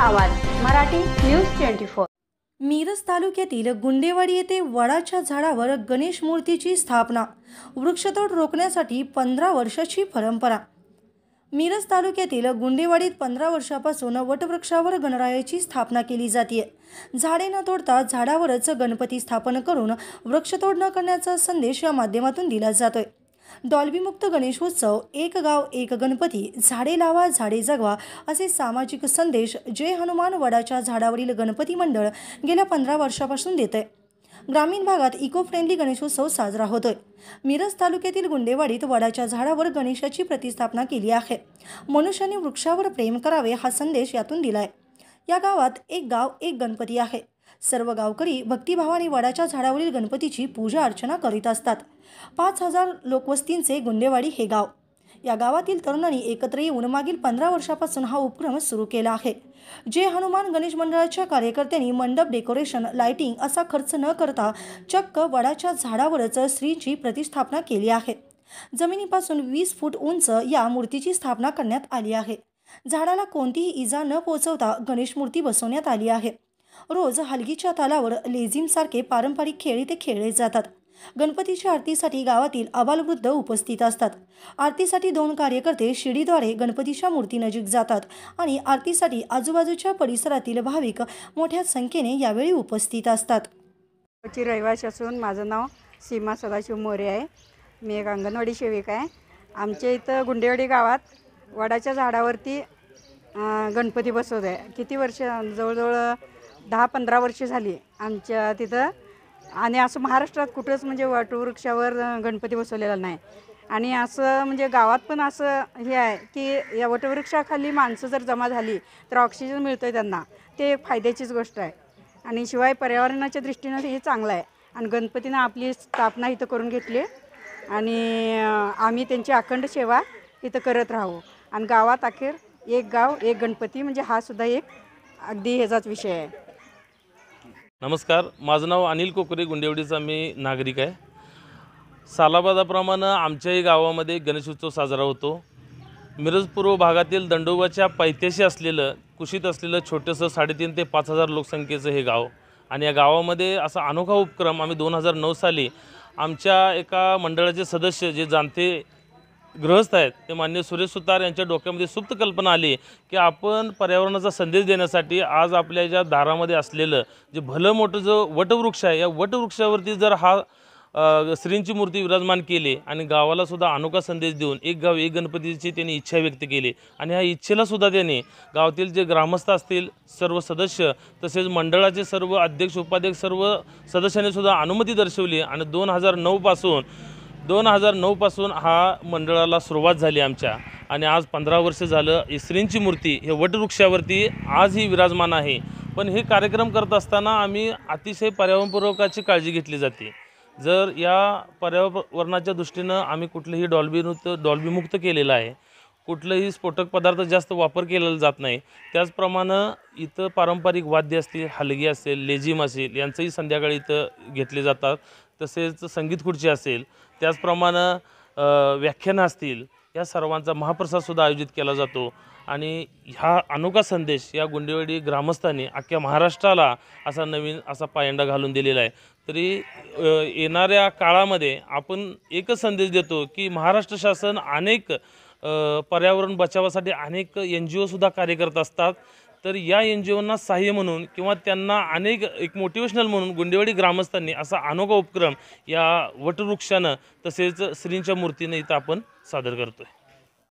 आवाज मराठी न्यूज 24। मिरज तालुक्यातील गुंडेवाडी येथे वडाच्या झाडावर गणेश मूर्तीची स्थापना, वृक्षतोड रोखण्यासाठी 15 वर्षाची परंपरा। मिरज तालुक्यातील गुंडेवाडीत 15 वर्षापासून वटवृक्षावर गणरायाची स्थापना केली जाते। झाडे न तोडता झाडावरच गणपती स्थापन करून वृक्षतोड न करण्याचा संदेश या माध्यमातून दिला जातोय। डॉल्बी मुक्त गणेशोत्सव, एक गाव एक गणपती, झाडे लावा झाडे जगवा असे सामाजिक संदेश जय हनुमान वडाच्या झाडावरील गणपती मंडळ गेल्या 15 वर्षापासून देते। ग्रामीण भागात इको फ्रेंडली गणेशोत्सव साजरा होतोय। मिरज तालुक्यातील गुंडेवाडीत वडाच्या झाडावर गणेशाची प्रतिष्ठापना केली आहे। मनुष्याने वृक्षावर प्रेम करावे हा संदेश यातून दिलाय। या गावात एक गाव एक गणपती आहे। सर्व गावकरी भक्तिभावाने वडाच्या झाडावरील गणपतीची पूजा अर्चना करीत असतात। 5000 लोकवस्तींचे गुंडेवाडी हे गाव। या गावातील तरुणांनी एकत्र येऊन मागील 15 वर्षापासून हा उपक्रम सुरू केला आहे। जय हनुमान गणेश मंडळाच्या कार्यकर्त्यांनी मंडप, डेकोरेशन, लाइटिंग असा खर्च न करता चक्क वडाच्या झाडावरच श्रींची प्रतिष्ठापना केली आहे। जमिनीपासून 20 फूट उंच या मूर्तीची स्थापना करण्यात आली आहे। झाडाला कोणतीही इजा न पोहोचवता गणेश मूर्ती बसवण्यात आली आहे। रोज हलगीच्या तालावर लेझिम सारखे पारंपरिक खेळ इथे खेळले जातात। गणपतीच्या आरतीसाठी गावातील अबालवृद्ध उपस्थित असतात। आरतीसाठी 2 कार्यकर्ते शिडीद्वारे गणपतीच्या मूर्तीनजीक जातात आणि आरतीसाठी आजूबाजूच्या परिसरातील भाविक मोठ्या संख्येने यावेळी उपस्थित असतात। रहिवासी असून माझं नाव सीमा सदाशिव मोरे आहे। मी एक अंगणवाडी सेविका आहे। आमच्या इथं गुंडेवाडी गावात वडाच्या झाडावरती गणपती बसवत आहे। किती वर्ष, जवळजवळ 10-15 वर्ष झाली आमच्या तिथं। आणि असं महाराष्ट्रात कुठंच म्हणजे वटवृक्षावर गणपती बसवलेला नाही। आणि असं म्हणजे गावात पण असं हे आहे की या वटवृक्षाखाली माणसं जर जमा झाली तर ऑक्सिजन मिळतोय त्यांना, ते फायद्याचीच गोष्ट आहे। आणि शिवाय पर्यावरणाच्या दृष्टीनं हे चांगलं आहे। आणि गणपतीनं आपली स्थापना इथं करून घेतली आणि आम्ही त्यांची अखंड सेवा इथं करत राहू। आणि गावात अखेर एक गाव एक गणपती म्हणजे हा सुद्धा एक अगदी ह्याचाच विषय आहे। नमस्कार, माझं नाव अनिल कोकरे, गुंडेवाडीचा मी नागरिक आहे। सालाबादाप्रमाणे आमच्याही गावामध्ये गणेशोत्सव साजरा होतो। मिरज पूर्व भागातील दंडोबाच्या पायथ्याशी असलेलं, कुशीत असलेलं छोटंसं 3.5 ते 5000 लोकसंख्येचं हे गाव। आणि या गावामध्ये असा अनोखा उपक्रम आम्ही 2009 साली आमच्या एका मंडळाचे सदस्य जे जाणते गृहस्थ आहेत ते माननीय सुरेश सुतार यांच्या डोक्यामध्ये सुप्त कल्पना आली की आपण पर्यावरणाचा संदेश देण्यासाठी आज आपल्या ज्या दारामध्ये असलेलं जे भलं मोठं जो वटवृक्ष आहे, या वटवृक्षावरती जर हा श्रींची मूर्ती विराजमान केली आणि गावाला सुद्धा अनोखा संदेश देऊन एक गाव एक गणपतीची त्यांनी इच्छा व्यक्त केली। आणि ह्या इच्छेला सुद्धा त्यांनी गावातील जे ग्रामस्थ असतील सर्व सदस्य तसेच मंडळाचे सर्व अध्यक्ष उपाध्यक्ष सर्व सदस्यांनी सुद्धा अनुमती दर्शवली। आणि 2009 पासून हा मंडळाला सुरुवात झाली आमच्या। आणि आज 15 वर्ष झालं श्रींची मूर्ती हे वटवृक्षावरती आजही विराजमान आहे। पण हे कार्यक्रम करत असताना आम्ही अतिशय पर्यावरणपूर्वकाची काळजी घेतली जाते। जर या पर्यावरणाच्या दृष्टीनं आम्ही कुठलेही डॉल्बी मुक्त केलेलं आहे, कुठलेही स्फोटक पदार्थ जास्त वापर केलेला जात नाही। त्याचप्रमाणे इथं पारंपरिक वाद्य असतील, हलगी असेल, लेझिम असेल यांचंही संध्याकाळी इथं घेतले जातात। तसेच संगीत खुर्ची असेल, त्याचप्रमाणे व्याख्यानं असतील, या सर्वांचा महाप्रसादसुद्धा आयोजित केला जातो। आणि हा अनोखा संदेश या गुंडेवाडी ग्रामस्थांनी अख्ख्या महाराष्ट्राला असा नवीन असा पायंडा घालून दिलेला आहे। तरी येणाऱ्या काळामध्ये आपण एकच संदेश देतो की महाराष्ट्र शासन अनेक पर्यावरण बचावासाठी अनेक NGO सुद्धा कार्य करत असतात। तर या NGOंना सहाय्य म्हणून किंवा त्यांना अनेक एक मोटिवेशनल म्हणून गुंडेवाडी ग्रामस्थांनी असा अनोखा उपक्रम या वटवृक्षानं तसेच श्रींच्या मूर्तीनं इथं आपण सादर करतोय।